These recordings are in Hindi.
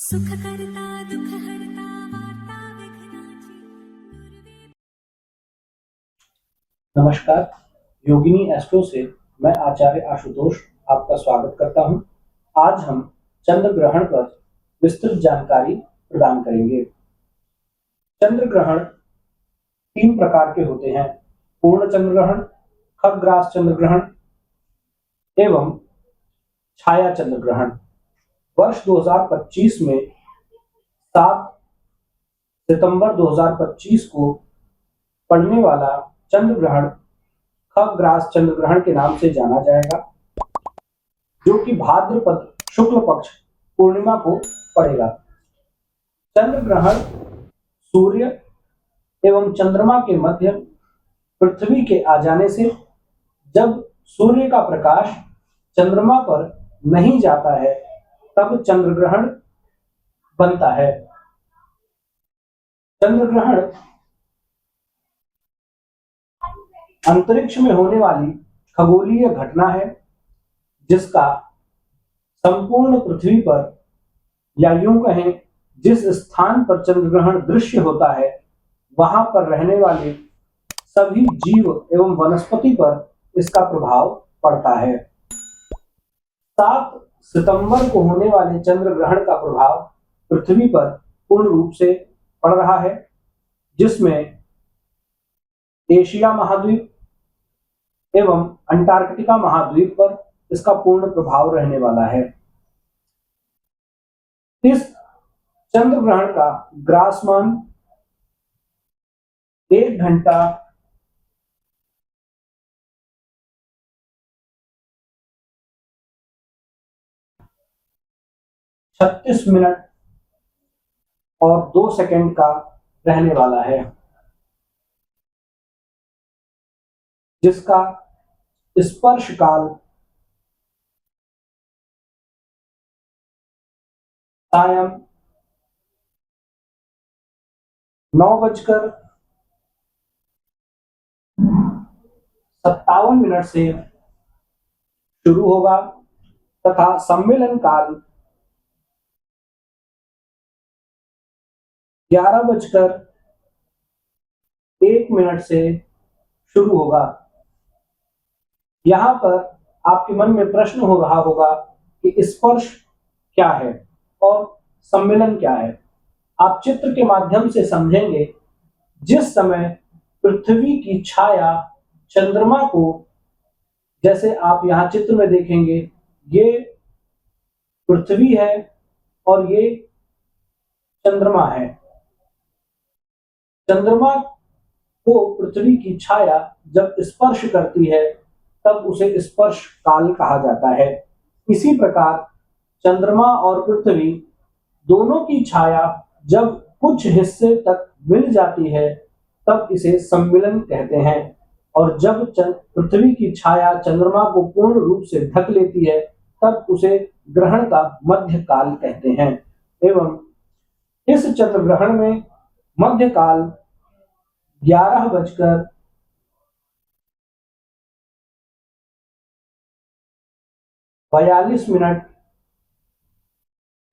सुख करता दुख हरता वार्ता विघ्नाची दुर्वे। नमस्कार, योगिनी एस्ट्रो से मैं आचार्य आशुतोष आपका स्वागत करता हूं। आज हम चंद्र ग्रहण पर विस्तृत जानकारी प्रदान करेंगे। चंद्र ग्रहण 3 प्रकार के होते हैं: पूर्ण चंद्र ग्रहण, खग्रास चंद्र ग्रहण एवं छाया चंद्र ग्रहण। वर्ष 2025 में 7 सितंबर 2025 को पड़ने वाला चंद्र ग्रहण खग्रास चंद्र ग्रहण के नाम से जाना जाएगा, जो कि भाद्रपद शुक्ल पक्ष पूर्णिमा को पड़ेगा। चंद्र ग्रहण सूर्य एवं चंद्रमा के मध्य पृथ्वी के आ जाने से, जब सूर्य का प्रकाश चंद्रमा पर नहीं जाता है, तब चंद्र ग्रहण बनता है। चंद्र ग्रहण अंतरिक्ष में होने वाली खगोलीय घटना है, जिसका संपूर्ण पृथ्वी पर, या यूं कहें जिस स्थान पर चंद्र ग्रहण दृश्य होता है, वहां पर रहने वाले सभी जीव एवं वनस्पति पर इसका प्रभाव पड़ता है। 7 सितंबर को होने वाले चंद्र ग्रहण का प्रभाव पृथ्वी पर पूर्ण रूप से पड़ रहा है, जिसमें एशिया महाद्वीप एवं अंटार्कटिका महाद्वीप पर इसका पूर्ण प्रभाव रहने वाला है। इस चंद्र ग्रहण का ग्रासमान 1 घंटा 36 मिनट और 2 सेकंड का रहने वाला है, जिसका स्पर्श काल सायं 9:57 से शुरू होगा तथा सम्मेलन काल 11:01 से शुरू होगा। यहां पर आपके मन में प्रश्न हो रहा होगा कि स्पर्श क्या है और सम्मेलन क्या है। आप चित्र के माध्यम से समझेंगे। जिस समय पृथ्वी की छाया चंद्रमा को, जैसे आप यहां चित्र में देखेंगे, ये पृथ्वी है और ये चंद्रमा है। चंद्रमा को पृथ्वी की छाया जब स्पर्श करती है, तब उसे स्पर्श काल कहा जाता है। इसी प्रकार चंद्रमा और पृथ्वी दोनों की छाया जब कुछ हिस्से तक मिल जाती है, तब इसे सम्मिलन कहते हैं। और जब पृथ्वी की छाया चंद्रमा को पूर्ण रूप से ढक लेती है, तब उसे ग्रहण का मध्य काल कहते हैं। एवं इस चंद्र ग्रहण में मध्य काल 11:42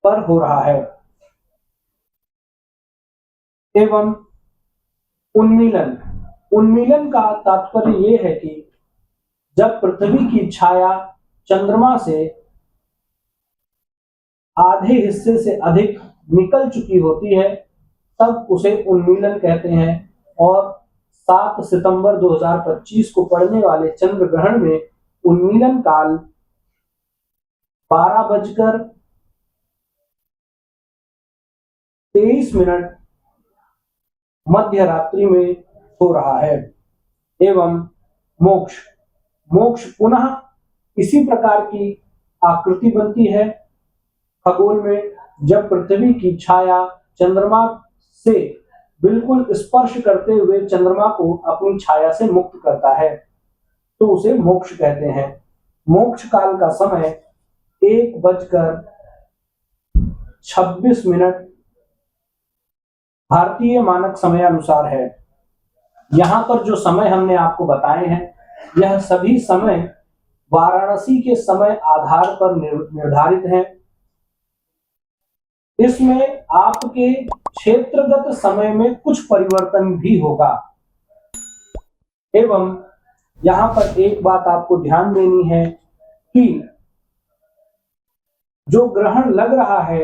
पर हो रहा है। एवं उन्मीलन का तात्पर्य यह है कि जब पृथ्वी की छाया चंद्रमा से आधे हिस्से से अधिक निकल चुकी होती है, तब उसे उन्मीलन कहते हैं। और 7 सितंबर 2025 को पड़ने वाले चंद्र ग्रहण में उन्मीलन काल 12:23 मध्य रात्रि में हो रहा है। एवं मोक्ष पुनः इसी प्रकार की आकृति बनती है खगोल में। जब पृथ्वी की छाया चंद्रमा से बिल्कुल स्पर्श करते हुए चंद्रमा को अपनी छाया से मुक्त करता है, तो उसे मोक्ष कहते हैं। मोक्ष काल का समय 1:26 भारतीय मानक समय अनुसार है। यहां पर जो समय हमने आपको बताए हैं, यह सभी समय वाराणसी के समय आधार पर निर्धारित हैं। इसमें आपके क्षेत्रगत समय में कुछ परिवर्तन भी होगा। एवं यहां पर एक बात आपको ध्यान देनी है कि जो ग्रहण लग रहा है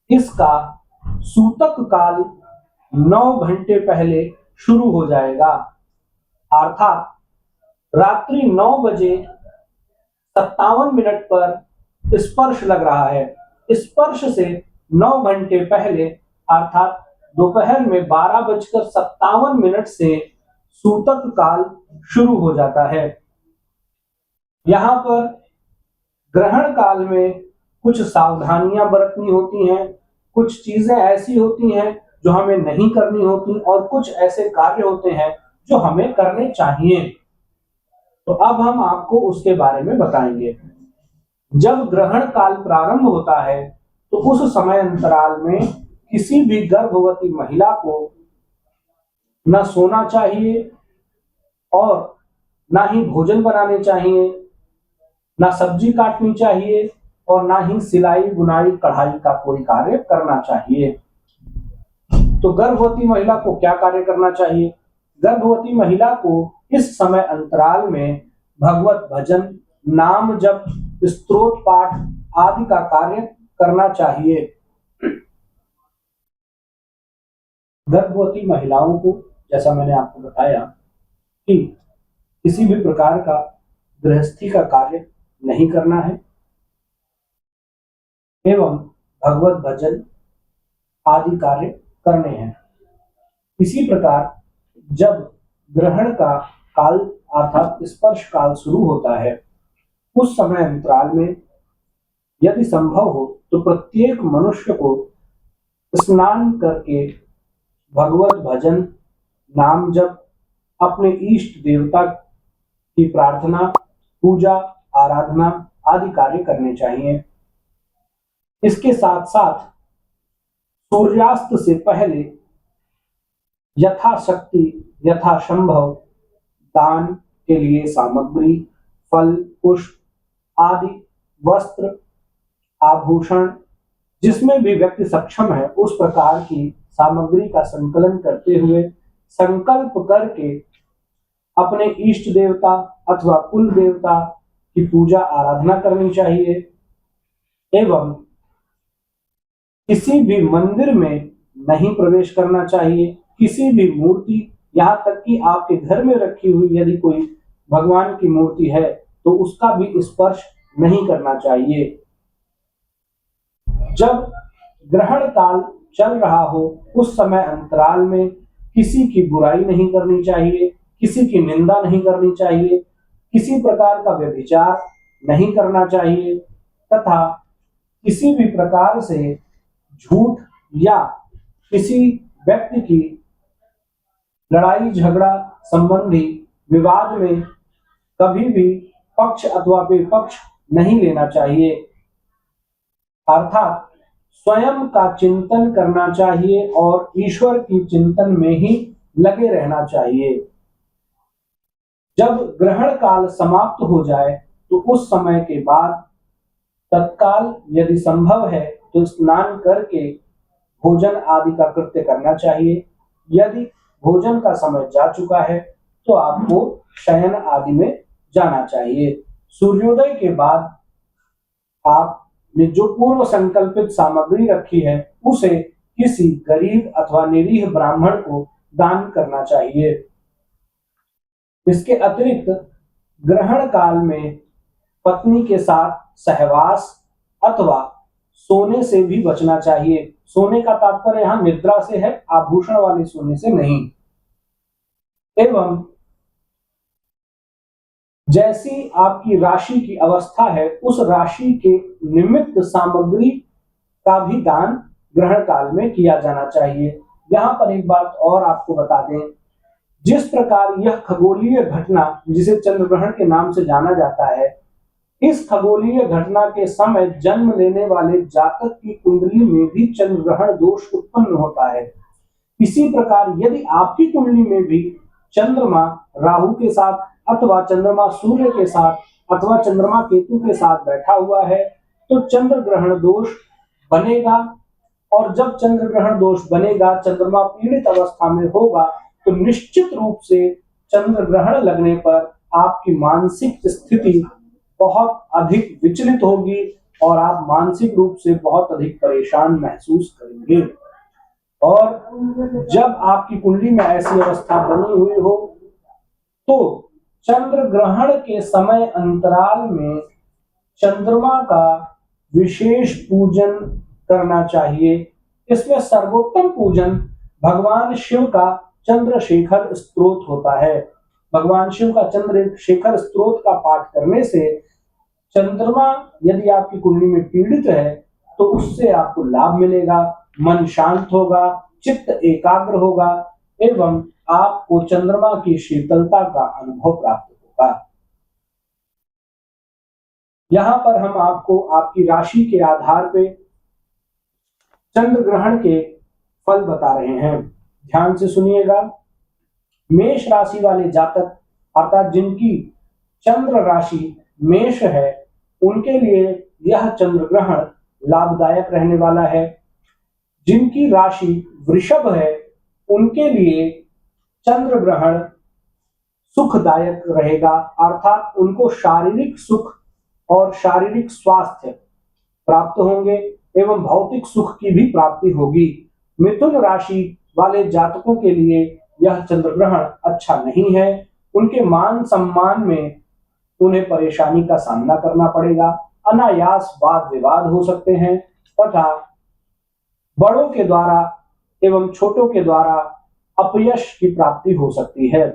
इसका सूतक काल 9 घंटे पहले शुरू हो जाएगा, अर्थात रात्रि 9 बजे 57 मिनट पर स्पर्श लग रहा है। स्पर्श से 9 घंटे पहले अर्थात दोपहर में 12:57 से सूतक काल शुरू हो जाता है। यहां पर ग्रहण काल में कुछ सावधानियां बरतनी होती हैं, कुछ चीजें ऐसी होती हैं जो हमें नहीं करनी होती और कुछ ऐसे कार्य होते हैं जो हमें करने चाहिए। तो अब हम आपको उसके बारे में बताएंगे। जब ग्रहण काल प्रारंभ होता है तो उस समय अंतराल में किसी भी गर्भवती महिला को न सोना चाहिए और ना ही भोजन बनाने चाहिए, ना सब्जी काटनी चाहिए और ना ही सिलाई बुनाई कढ़ाई का कोई कार्य करना चाहिए। तो गर्भवती महिला को क्या कार्य करना चाहिए? गर्भवती महिला को इस समय अंतराल में भगवत भजन, नाम जप, स्तोत्र पाठ आदि का कार्य करना चाहिए। गर्भवती महिलाओं को, जैसा मैंने आपको बताया, कि किसी भी प्रकार का गृहस्थी का कार्य नहीं करना है एवं भगवत भजन आदि कार्य करने हैं। इसी प्रकार जब ग्रहण का काल अर्थात स्पर्श काल शुरू होता है उस समय अंतराल में यदि संभव हो तो प्रत्येक मनुष्य को स्नान करके भगवत भजन, नाम जप, अपने इष्ट देवता की प्रार्थना, पूजा, आराधना आदि कार्य करने चाहिए। इसके साथ साथ सूर्यास्त से पहले यथाशक्ति यथासंभव दान के लिए सामग्री, फल, पुष्प आदि, वस्त्र, आभूषण, जिसमें भी व्यक्ति सक्षम है उस प्रकार की सामग्री का संकलन करते हुए संकल्प करके अपने इष्ट देवता अथवा कुल देवता की पूजा आराधना करनी चाहिए एवं किसी भी मंदिर में नहीं प्रवेश करना चाहिए। किसी भी मूर्ति, यहाँ तक कि आपके घर में रखी हुई यदि कोई भगवान की मूर्ति है तो उसका भी स्पर्श नहीं करना चाहिए। जब ग्रहण काल चल रहा हो उस समय अंतराल में किसी की बुराई नहीं करनी चाहिए, किसी की निंदा नहीं करनी चाहिए, किसी प्रकार का व्यभिचार नहीं करना चाहिए तथा किसी भी प्रकार से झूठ या किसी व्यक्ति की लड़ाई झगड़ा संबंधी विवाद में कभी भी पक्ष अथवा विपक्ष नहीं लेना चाहिए, अर्थात स्वयं का चिंतन करना चाहिए और ईश्वर की चिंतन में ही लगे रहना चाहिए। जब ग्रहण काल समाप्त हो जाए तो उस समय के बाद तत्काल यदि संभव है तो स्नान करके भोजन आदि का कृत्य करना चाहिए। यदि भोजन का समय जा चुका है तो आपको शयन आदि में जाना चाहिए। सूर्योदय के बाद आपने जो पूर्व संकल्पित सामग्री रखी है उसे किसी गरीब अथवा निरीह ब्राह्मण को दान करना चाहिए। इसके अतिरिक्त ग्रहण काल में पत्नी के साथ सहवास अथवा सोने से भी बचना चाहिए। सोने का तात्पर्य यहाँ निद्रा से है, आभूषण वाले सोने से नहीं। एवं जैसी आपकी राशि की अवस्था है उस राशि के निमित्त सामग्री का भी दान ग्रहण काल में किया जाना चाहिए। यहाँ पर एक बात और आपको बता दें, जिस प्रकार यह खगोलीय घटना जिसे चंद्र ग्रहण के नाम से जाना जाता है, इस खगोलीय घटना के समय जन्म लेने वाले जातक की कुंडली में भी चंद्र ग्रहण दोष उत्पन्न होता है। इसी प्रकार यदि आपकी कुंडली में भी चंद्रमा राहु के साथ अथवा चंद्रमा सूर्य के साथ अथवा चंद्रमा केतु के साथ बैठा हुआ है तो चंद्र ग्रहण दोष बनेगा और जब चंद्र ग्रहण दोष बनेगा, चंद्रमा पीड़ित अवस्था में होगा, तो निश्चित रूप से चंद्र ग्रहण लगने पर आपकी मानसिक स्थिति बहुत अधिक विचलित होगी और आप मानसिक रूप से बहुत अधिक परेशान महसूस करेंगे। और जब आपकी कुंडली में ऐसी अवस्था बनी हुई हो तो चंद्र ग्रहण के समय अंतराल में चंद्रमा का विशेष पूजन करना चाहिए। इसमें सर्वोत्तम पूजन भगवान शिव का चंद्रशेखर स्तोत्र होता है। भगवान शिव का चंद्रशेखर स्तोत्र का पाठ करने से चंद्रमा यदि आपकी कुंडली में पीड़ित है तो उससे आपको लाभ मिलेगा, मन शांत होगा, चित्त एकाग्र होगा एवं आपको चंद्रमा की शीतलता का अनुभव प्राप्त होगा। यहाँ पर हम आपको आपकी राशि के आधार पे चंद्र ग्रहण के फल बता रहे हैं। ध्यान से सुनिएगा। मेष राशि वाले जातक अर्थात जिनकी चंद्र राशि मेष है, उनके लिए यह चंद्र ग्रहण लाभदायक रहने वाला है। जिनकी राशि वृषभ है, उनके लिए चंद्र ग्रहण सुखदायक रहेगा, अर्थात उनको शारीरिक सुख और शारीरिक स्वास्थ्य प्राप्त होंगे एवं भौतिक सुख की भी प्राप्ति होगी। मिथुन राशि वाले जातकों के लिए यह चंद्र ग्रहण अच्छा नहीं है। उनके मान सम्मान में उन्हें परेशानी का सामना करना पड़ेगा, अनायास वाद विवाद हो सकते हैं तथा बड़ों के द्वारा एवं छोटों के द्वारा अपयश की प्राप्ति हो सकती है।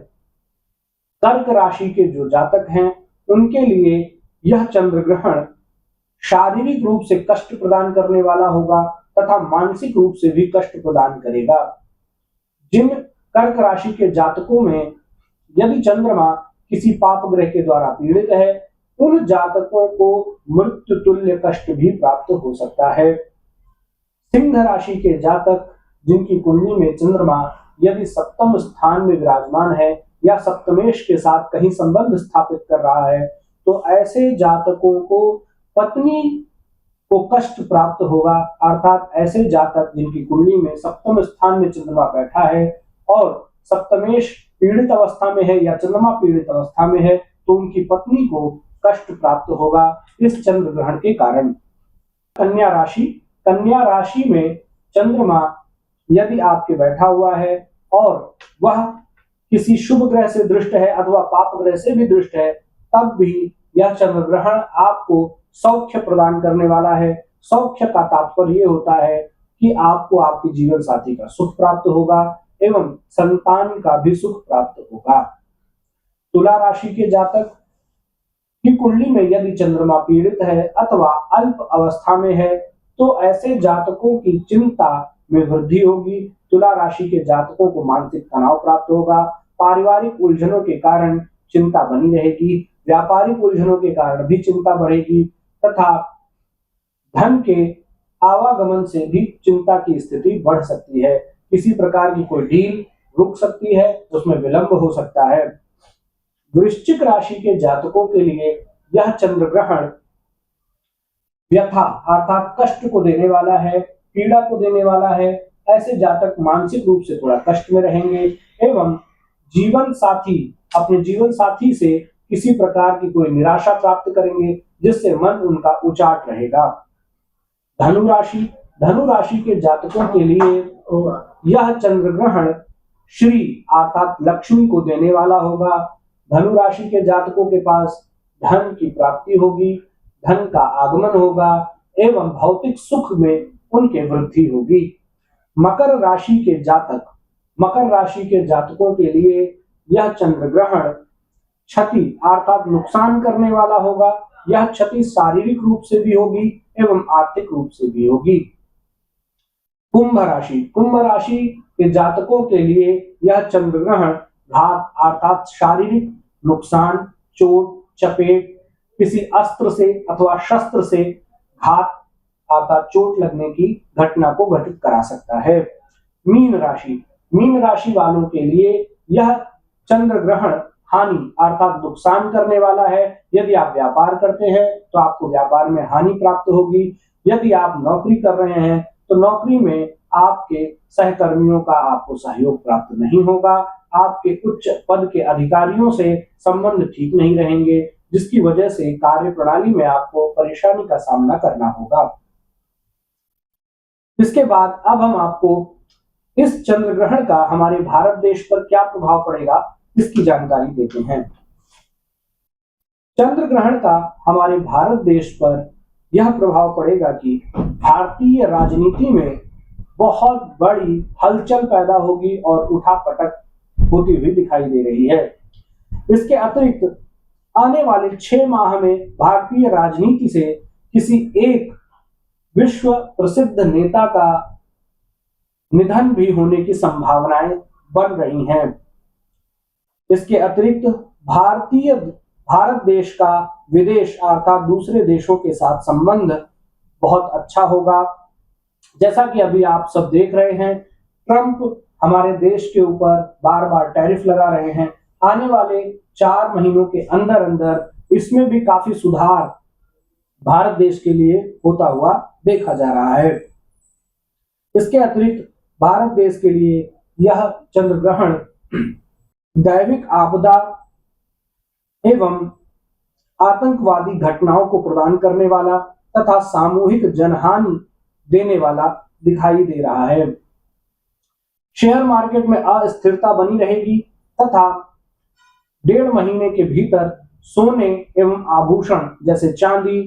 कर्क राशि के जो जातक हैं, उनके लिए यह चंद्र ग्रहण शारीरिक रूप से कष्ट प्रदान करने वाला होगा तथा मानसिक रूप से भी कष्ट प्रदान करेगा। जिन कर्क राशि के जातकों में यदि चंद्रमा किसी पाप ग्रह के द्वारा पीड़ित है, उन जातकों को मृत्यु तुल्य कष्ट भी प्राप्त हो सकता है। सिंह राशि के जातक जिनकी कुंडली में चंद्रमा यदि सप्तम स्थान में विराजमान है या सप्तमेश के साथ कहीं संबंध स्थापित कर रहा है, तो ऐसे जातकों को पत्नी को कष्ट प्राप्त होगा, अर्थात ऐसे जातक जिनकी कुंडली में सप्तम स्थान में चंद्रमा बैठा है और सप्तमेश पीड़ित अवस्था में है या चंद्रमा पीड़ित अवस्था में है, तो उनकी पत्नी को कष्ट प्राप्त होगा इस चंद्र ग्रहण के कारण। कन्या राशि में चंद्रमा यदि आपके बैठा हुआ है और वह किसी शुभ ग्रह से दृष्ट है अथवा पाप ग्रह से भी दृष्ट है, तब भी यह चंद्र ग्रहण आपको सौख्य प्रदान करने वाला है। सौख्य का तात्पर्य ये होता है कि आपको आपके जीवन साथी का सुख प्राप्त होगा एवं संतान का भी सुख प्राप्त होगा। तुला राशि के जातक की कुंडली में यदि चंद्रमा पीड़ित है अथवा अल्प अवस्था में है, तो ऐसे जातकों की चिंता में वृद्धि होगी। तुला राशि के जातकों को मानसिक तनाव प्राप्त होगा। पारिवारिक उलझनों के कारण चिंता बनी रहेगी। व्यापारिक उलझनों के कारण भी चिंता बढ़ेगी तथा धन के आवागमन से भी चिंता की स्थिति बढ़ सकती है। किसी प्रकार की कोई डील रुक सकती है, उसमें विलंब हो सकता है। वृश्चिक राशि के जातकों के लिए यह चंद्र ग्रहण व्यथा अर्थात कष्ट को देने वाला है, पीड़ा को देने वाला है। ऐसे जातक मानसिक रूप से थोड़ा कष्ट में रहेंगे एवं अपने जीवन साथी से किसी प्रकार की कोई निराशा प्राप्त करेंगे, जिससे मन उनका उचाट रहेगा। धनु राशि के जातकों के लिए यह चंद्र ग्रहण श्री अर्थात लक्ष्मी को देने वाला होगा। धनु राशि के जातकों के पास धन की प्राप्ति होगी, धन का आगमन होगा एवं भौतिक सुख में उनके वृद्धि होगी। मकर राशि के जातकों के लिए यह चंद्र ग्रहण क्षति अर्थात नुकसान करने वाला होगा। यह क्षति शारीरिक रूप से भी होगी एवं आर्थिक रूप से भी होगी। कुंभ राशि के जातकों के लिए यह चंद्र ग्रहण घात अर्थात शारीरिक नुकसान, चोट, चपेट, किसी अस्त्र से अथवा शस्त्र से घात अर्थात चोट लगने की घटना को घटित करा सकता है। मीन राशि वालों के लिए यह चंद्र ग्रहण हानि अर्थात नुकसान करने वाला है। यदि आप व्यापार करते हैं तो आपको व्यापार में हानि प्राप्त होगी। यदि आप नौकरी कर रहे हैं तो नौकरी में आपके सहकर्मियों का आपको सहयोग प्राप्त नहीं होगा। आपके उच्च पद के अधिकारियों से संबंध ठीक नहीं रहेंगे, जिसकी वजह से कार्य प्रणाली में आपको परेशानी का सामना करना होगा। इसके बाद अब हम आपको इस चंद्र ग्रहण का हमारे भारत देश पर क्या प्रभाव पड़ेगा इसकी जानकारी देते हैं। चंद्र ग्रहण का हमारे भारत देश पर यह प्रभाव पड़ेगा कि भारतीय राजनीति में बहुत बड़ी हलचल पैदा होगी और उठापटक होती हुई दिखाई दे रही है। इसके अतिरिक्त आने वाले 6 माह में भारतीय राजनीति से किसी एक विश्व प्रसिद्ध नेता का निधन भी होने की संभावनाएं बन रही हैं। इसके अतिरिक्त भारत देश का विदेश अर्थात दूसरे देशों के साथ संबंध बहुत अच्छा होगा। जैसा कि अभी आप सब देख रहे हैं, ट्रंप हमारे देश के ऊपर बार बार टैरिफ लगा रहे हैं। आने वाले 4 महीनों के अंदर अंदर इसमें भी काफी सुधार भारत देश के लिए होता हुआ देखा जा रहा है। इसके अतिरिक्त भारत देश के लिए यह चंद्र ग्रहण दैविक आपदा एवं आतंकवादी घटनाओं को प्रदान करने वाला तथा सामूहिक जनहानि देने वाला दिखाई दे रहा है। शेयर मार्केट में अस्थिरता बनी रहेगी तथा 1.5 महीने के भीतर सोने एवं आभूषण जैसे चांदी,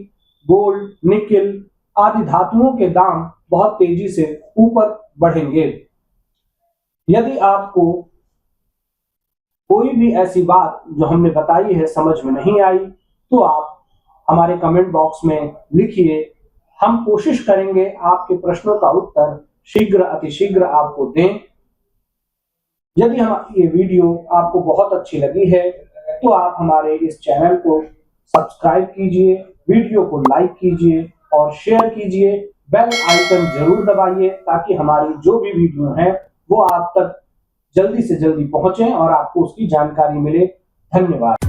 गोल्ड, निकेल आदि धातुओं के दाम बहुत तेजी से ऊपर बढ़ेंगे। यदि आपको कोई भी ऐसी बात जो हमने बताई है समझ में नहीं आई तो आप हमारे कमेंट बॉक्स में लिखिए। हम कोशिश करेंगे आपके प्रश्नों का उत्तर शीघ्र अतिशीघ्र आपको दें। यदि हमारी ये वीडियो आपको बहुत अच्छी लगी है तो आप हमारे इस चैनल को सब्सक्राइब कीजिए, वीडियो को लाइक कीजिए और शेयर कीजिए। बेल आइकन जरूर दबाइए ताकि हमारी जो भी वीडियो है वो आप तक जल्दी से जल्दी पहुंचे और आपको उसकी जानकारी मिले। धन्यवाद।